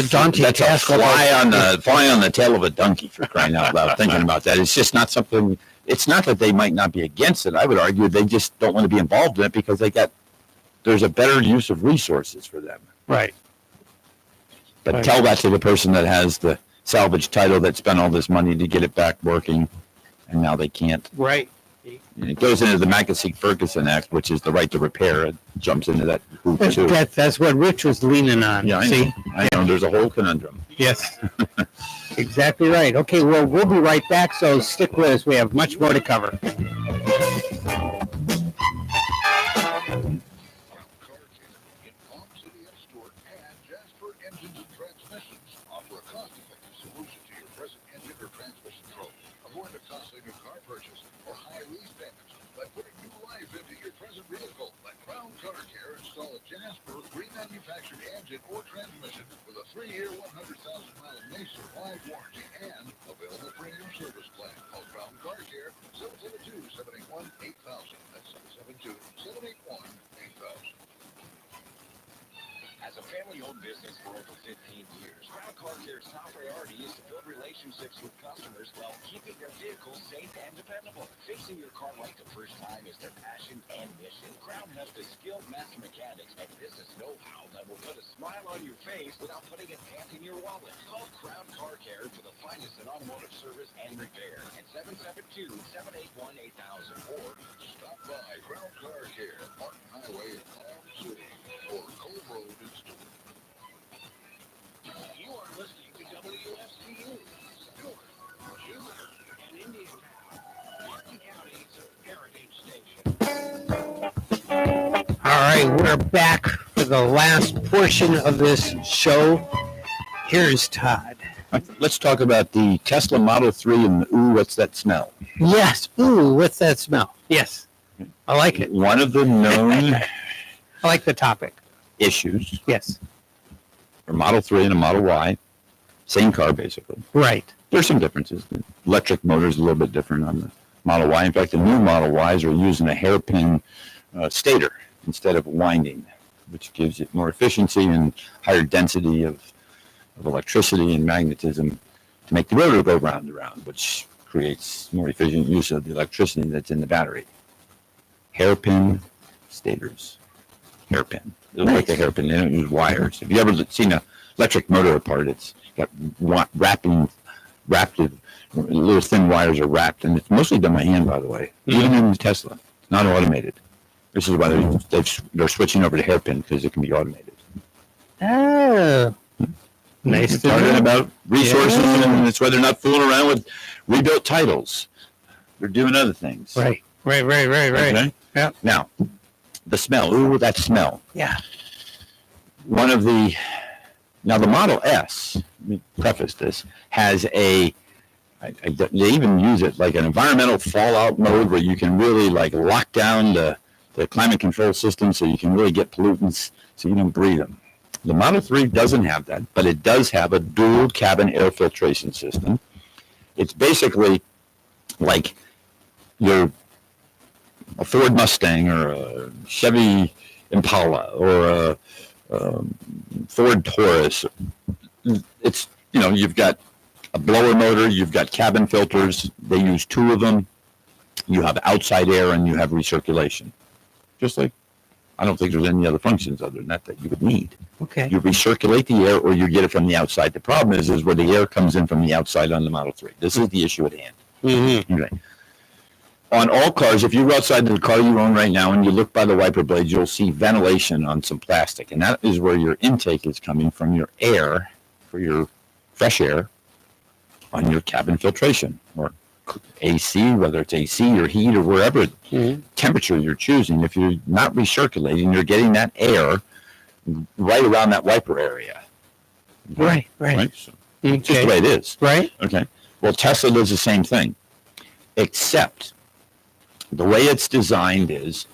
daunting task. Fly on the tail of a donkey, for crying out loud. Thinking about that, it's just not something. It's not that they might not be against it. I would argue they just don't want to be involved in it because there's a better use of resources for them. Right. But tell that to the person that has the salvage title that spent all this money to get it back working, and now they can't. Right. And it goes into the Mackesy-Ferguson Act, which is the right to repair. It jumps into that group too. That's what Rich was leaning on. Yeah, I know. There's a whole conundrum. Yes. Exactly right. Okay, well, we'll be right back, so stick with us. We have much more to cover. their top priority is to build relationships with customers while keeping their vehicles safe and dependable. Fixing your car right the first time is their passion and mission. Crown has the skilled master mechanics and business know-how that will put a smile on your face without putting a dent in your wallet. Call Crown Car Care for the finest in automotive service and repair at 772-781-8000 or Stop by Crown Car Care, Martin Highway in Palm City, or Cove Road in Stewart. You are listening to WSTU, Stewart, Jupiter, and Indiantown, Martin County's Heritage Station. All right, we're back for the last portion of this show. Here's Todd. Let's talk about the Tesla Model 3 and ooh, what's that smell? Yes. Ooh, what's that smell? Yes. I like it. One of the known I like the topic. issues Yes. for Model 3 and a Model Y, same car basically. Right. There's some differences. The electric motor is a little bit different on the Model Y. In fact, the new Model Ys are using a hairpin stator instead of winding, which gives it more efficiency and higher density of electricity and magnetism to make the rotor go round and round, which creates more efficient use of the electricity that's in the battery. Hairpin stators. Hairpin. They look like a hairpin. They don't use wires. If you ever seen an electric motor apart, it's got wrapped little thin wires are wrapped, and it's mostly done by hand, by the way. Even in the Tesla, it's not automated. This is why they're switching over to hairpin, because it can be automated. Oh. Nice. Talking about resources, and it's why they're not fooling around with rebuilt titles. They're doing other things. Right. Okay? Yeah. Now, the smell. Ooh, that smell. Yeah. The Model S, let me preface this, has they even use it like an environmental fallout mode where you can really like lock down the climate control system so you can really get pollutants so you don't breathe them. The Model 3 doesn't have that, but it does have a dual cabin air filtration system. It's basically like a Ford Mustang or a Chevy Impala or a Ford Taurus. It's, you've got a blower motor, you've got cabin filters. They use two of them. You have outside air and you have recirculation. Just like, I don't think there's any other functions other than that you would need. Okay. You recirculate the air or you get it from the outside. The problem is where the air comes in from the outside on the Model 3. This is the issue at hand. Mm-hmm. Okay. On all cars, if you go outside the car you own right now and you look by the wiper blades, you'll see ventilation on some plastic. And that is where your intake is coming from, your air, for your fresh air on your cabin filtration or AC, whether it's AC or heat or wherever temperature you're choosing. If you're not recirculating, you're getting that air right around that wiper area. Right. So it's just the way it is. Right. Okay. Well, Tesla does the same thing, except the way it's designed is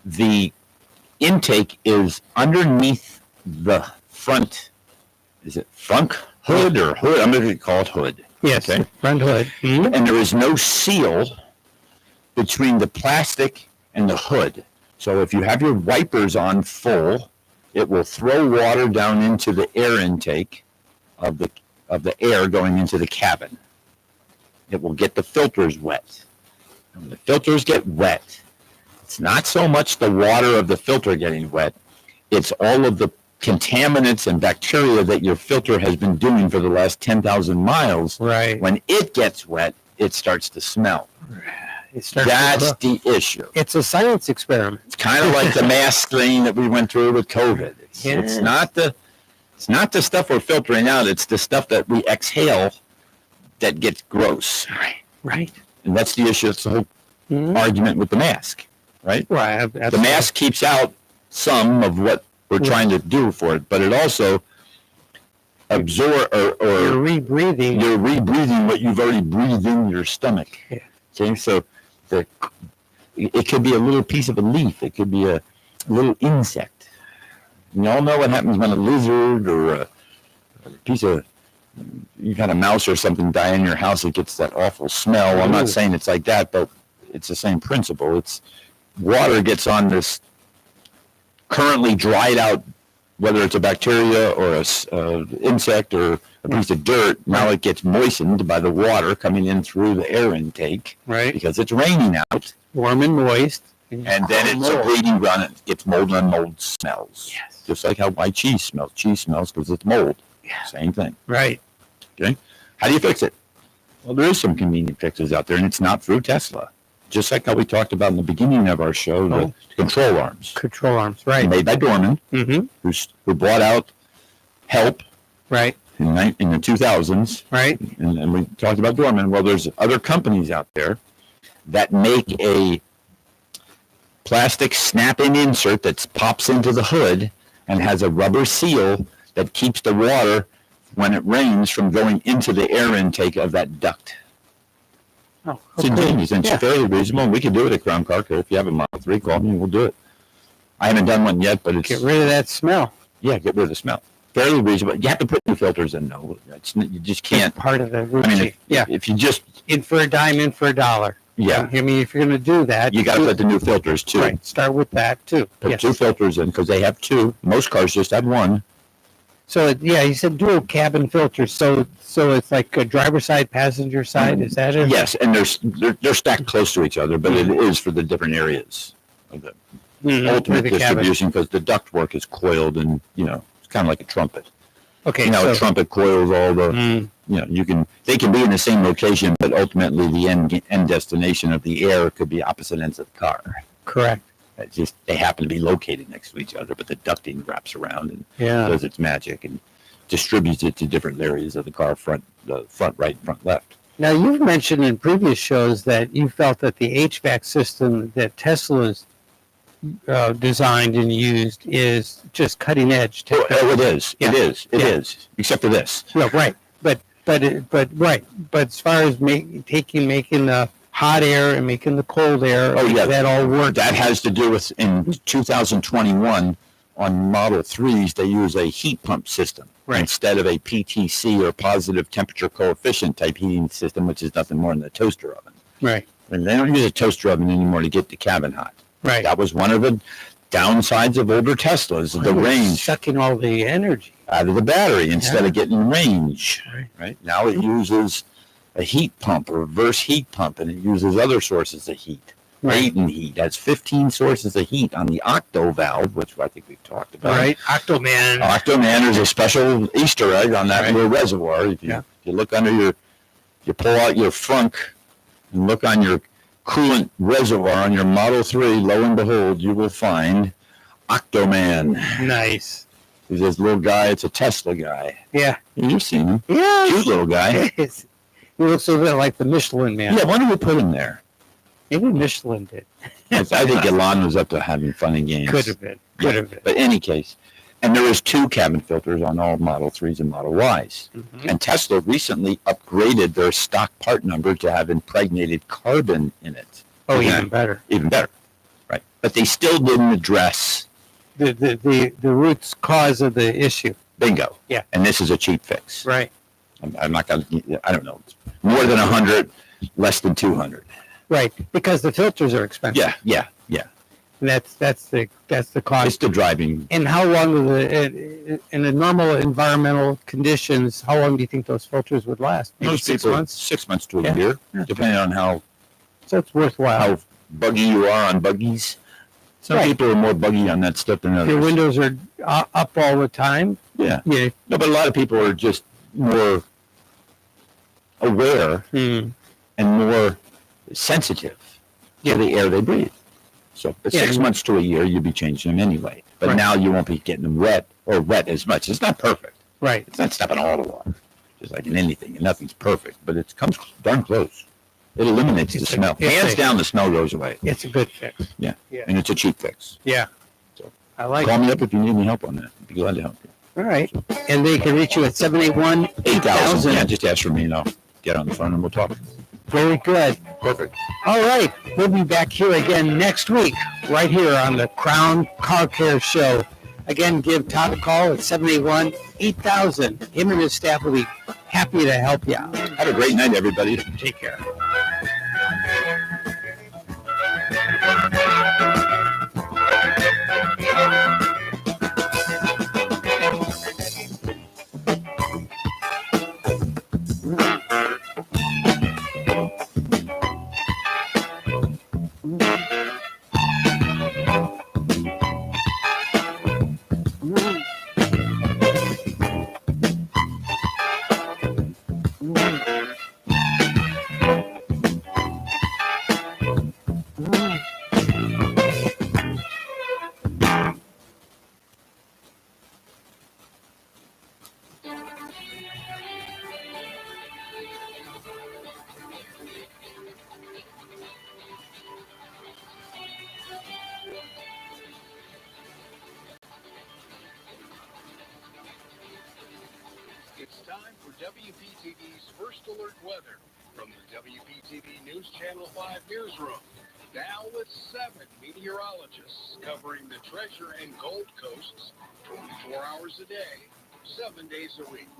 the intake is underneath the front. Is it front hood or hood? I'm going to call it hood. Yes. Okay. Front hood. Mm-hmm. And there is no seal between the plastic and the hood. So if you have your wipers on full, it will throw water down into the air intake of the air going into the cabin. It will get the filters wet. And when the filters get wet, it's not so much the water of the filter getting wet, it's all of the contaminants and bacteria that your filter has been doing for the last 10,000 miles. Right. When it gets wet, it starts to smell. That's the issue. It's a science experiment. It's kind of like the mask thing that we went through with COVID. It's not the stuff we're filtering out. It's the stuff that we exhale that gets gross. Right. And that's the issue. It's the whole argument with the mask, right? Right. The mask keeps out some of what we're trying to do for it, but it also absorb or you're rebreathing what you've already breathed in your stomach. Yeah. Okay, so it could be a little piece of a leaf. It could be a little insect. You all know what happens when a lizard or a piece of, you got a mouse or something die in your house, it gets that awful smell. Well, I'm not saying it's like that, but it's the same principle. It's water gets on this currently dried out whether it's a bacteria or a insect or a piece of dirt, now it gets moistened by the water coming in through the air intake. Right. Because it's raining out. Warm and moist. And then it's a breeding ground. It gets mold, and mold smells. Yes. Just like how white cheese smells. Cheese smells because it's mold. Yeah. Same thing. Right. Okay. How do you fix it? Well, there is some convenient fixes out there, and it's not through Tesla. Just like how we talked about in the beginning of our show, the control arms. Control arms, right. Made by Dorman, who bought out Help right. in the 2000s. Right. And we talked about Dorman. Well, there's other companies out there that make a plastic snap-in insert that pops into the hood and has a rubber seal that keeps the water, when it rains, from going into the air intake of that duct. Oh, It's ingenious and it's fairly reasonable. And we can do it at Crown Car Care. If you have a Model 3, call me and we'll do it. I haven't done one yet, but it's... Get rid of that smell. Yeah, get rid of the smell. Fairly reasonable. You have to put new filters in, though. You just can't... It's part of the routine. I mean, if you just... In for a dime, in for a dollar. Yeah. I mean, if you're going to do that... You got to put the new filters, too. Right. Start with that, too. Put two filters in, because they have two. Most cars just have one. So, you said dual cabin filters. So it's like a driver's side, passenger side. Is that it? Yes, and they're stacked close to each other, but it is for the different areas of the ultimate distribution, because the duct work is coiled and, it's kind of like a trumpet. Okay. A trumpet coils all the, they can be in the same location, but ultimately the end destination of the air could be opposite ends of the car. Correct. It's just, they happen to be located next to each other, but the ducting wraps around and does its magic and distributes it to different areas of the car, front right, front left. Now, you've mentioned in previous shows that you felt that the HVAC system that Tesla's designed and used is just cutting edge. Oh, it is. Yeah. It is. Except for this. No, right. But as far as making the hot air and making the cold air, that all works. That has to do with, in 2021, on Model 3s, they use a heat pump system instead of a PTC or positive temperature coefficient type heating system, which is nothing more than a toaster oven. Right. And they don't use a toaster oven anymore to get the cabin hot. Right. That was one of the downsides of older Teslas, the range. Sucking all the energy out of the battery instead of getting range. Right. Now it uses a heat pump, a reverse heat pump, and it uses other sources of heat. Latent heat. Has 15 sources of heat on the octo valve, which I think we've talked about. Right. Octoman. Octoman is a special Easter egg on that little reservoir. If you look under you pull out your frunk and look on your coolant reservoir on your Model 3, lo and behold, you will find Octoman. Nice. He's this little guy. It's a Tesla guy. Yeah. You've seen him. Yeah. Cute little guy. He looks a bit like the Michelin Man. Yeah, why don't we put him there? Maybe Michelin did. I think Elon was up to having fun and games. Could have been. But in any case, and there is two cabin filters on all Model 3s and Model Ys. And Tesla recently upgraded their stock part number to have impregnated carbon in it. Oh, even better. Even better. Right. But they still didn't address the root cause of the issue. Bingo. Yeah. And this is a cheap fix. Right. I'm not going to, I don't know. More than 100, less than 200. Right. Because the filters are expensive. Yeah. And that's the cost. It's the driving. And how long in the normal environmental conditions, how long do you think those filters would last? Maybe Most 6 people, months? 6 months to a year, depending on how. So it's worthwhile. How buggy you are on buggies. Some people are more buggy on that stuff than others. Your windows are up all the time. Yeah. No, but a lot of people are just more aware and more sensitive to the air they breathe. So 6 months to a year, you'd be changing them anyway. But now you won't be getting them wet as much. It's not perfect. Right. It's not stopping all the water. Just like in anything, and nothing's perfect, but it comes darn close. It eliminates the smell. Hands down, the smell goes away. It's a good fix. Yeah. And it's a cheap fix. Yeah. So I like Call me up if you need any help on that. I'd be glad to help you. All right. And they can reach you at 781-8000. Yeah, just ask for me and I'll get on the phone and we'll talk. Very good. Perfect. All right. We'll be back here again next week, right here on the Crown Car Care Show. Again, give Todd a call at 781-8000. Him and his staff will be happy to help you out. Have a great night, everybody. Take care. WPTV's First Alert Weather from the WPTV News Channel 5 newsroom. Now with 7 meteorologists covering the Treasure and Gold Coasts 24 hours a day, 7 days a week.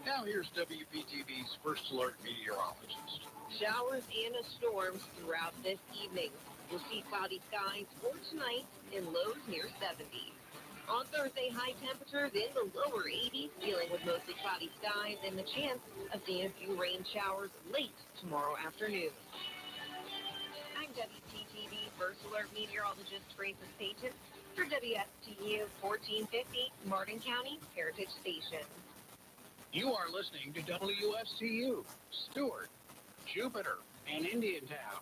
Now here's WPTV's First Alert meteorologist. Showers and storms throughout this evening. We'll see cloudy skies for tonight and lows near 70s. On Thursday, high temperatures in the lower 80s, dealing with mostly cloudy skies and the chance of seeing a few rain showers late tomorrow afternoon. I'm WPTV First Alert meteorologist Francis Payton for WSTU 1450 Martin County Heritage Station. You are listening to WSTU, Stewart, Jupiter, and Indiantown,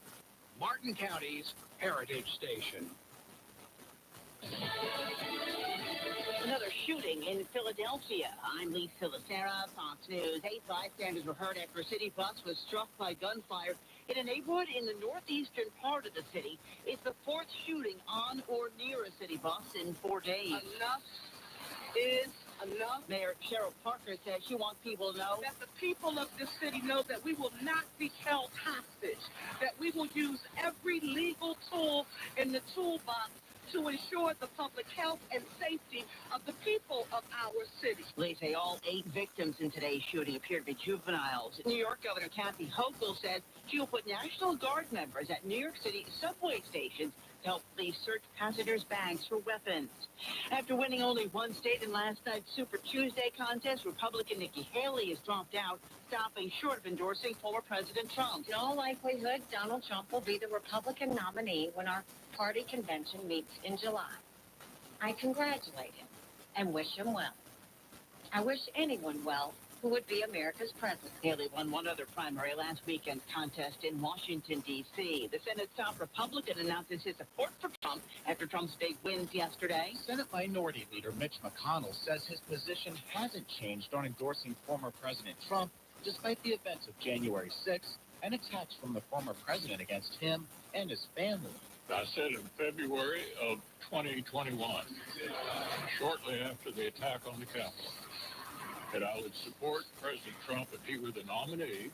Martin County's Heritage Station. Another shooting in Philadelphia. I'm Lee Silasera, Fox News. 8 bystanders were hurt after a city bus was struck by gunfire in a neighborhood in the northeastern part of the city. It's the 4th shooting on or near a city bus in 4 days. Enough is enough. Mayor Cheryl Parker says she wants people to know that the people of this city know that we will not be held hostage, that we will use every legal tool in the toolbox to ensure the public health and safety of the people of our city. Police say all 8 victims in today's shooting appear to be juveniles. New York Governor Kathy Hochul says she will put National Guard members at New York City subway stations to help police search passengers' bags for weapons. After winning only one state in last night's Super Tuesday contest, Republican Nikki Haley has dropped out, stopping short of endorsing former President Trump. In all likelihood, Donald Trump will be the Republican nominee when our party convention meets in July. I congratulate him and wish him well. I wish anyone well who would be America's president. Haley won one other primary last weekend's contest in Washington, D.C. The Senate's top Republican announces his support for Trump after Trump's big wins yesterday. Senate Minority Leader Mitch McConnell says his position hasn't changed on endorsing former President Trump despite the events of January 6th and attacks from the former president against him and his family. I said in February of 2021, shortly after the attack on the Capitol, that I would support President Trump if he were the nominee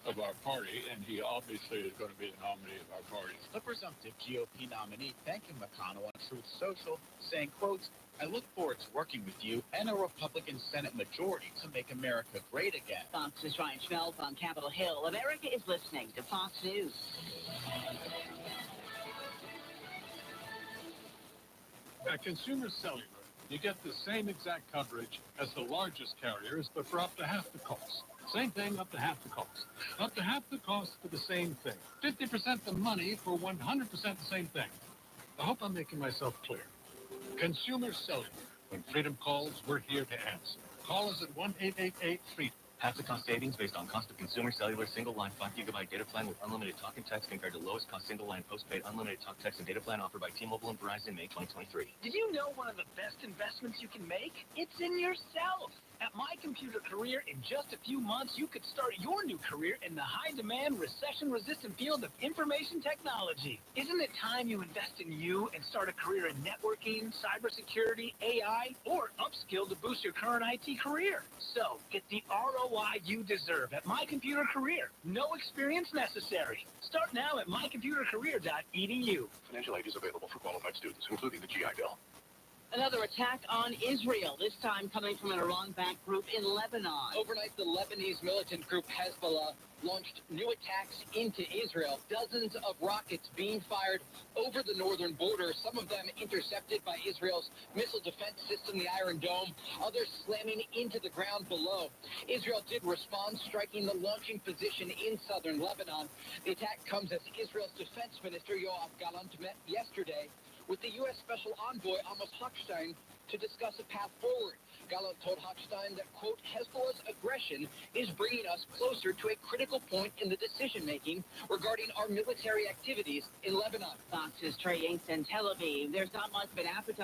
of our party, and he obviously is going to be the nominee of our party. The presumptive GOP nominee thanking McConnell on Truth Social, saying, quote, I look forward to working with you and a Republican Senate majority to make America great again. Fox's Ryan Schmelz on Capitol Hill. America is listening to Fox News. At Consumer Cellular, you get the same exact coverage as the largest carriers, but for up to half the cost. Same thing, up to half the cost. Up to half the cost for the same thing. 50% the money for 100% the same thing. I hope I'm making myself clear. Consumer Cellular. When freedom calls, we're here to answer. Call us at 1-888-FREEDOM. Half the cost savings based on cost of Consumer Cellular single line 5 gigabyte data plan with unlimited talk and text compared to lowest cost single line postpaid unlimited talk, text, and data plan offered by T-Mobile and Verizon May 2023. Did you know one of the best investments you can make? It's in yourself. At My Computer Career, in just a few months, you could start your new career in the high-demand, recession-resistant field of information technology. Isn't it time you invest in you and start a career in networking, cybersecurity, AI, or upskill to boost your current IT career? So, get the ROI you deserve at My Computer Career. No experience necessary. Start now at mycomputercareer.edu. Financial aid is available for qualified students, including the GI Bill. Another attack on Israel, this time coming from an Iran-backed group in Lebanon. Overnight, the Lebanese militant group Hezbollah launched new attacks into Israel. Dozens of rockets being fired over the northern border, some of them intercepted by Israel's missile defense system, the Iron Dome, others slamming into the ground below. Israel did respond, striking the launching position in southern Lebanon. The attack comes as Israel's defense minister, Yoav Gallant, met yesterday with the U.S. Special Envoy Amos Hochstein to discuss a path forward. Gallant told Hochstein that, quote, Hezbollah's aggression is bringing us closer to a critical point in the decision-making regarding our military activities in Lebanon. Fox's Trey Yanks in Tel Aviv. There's not much of an appetite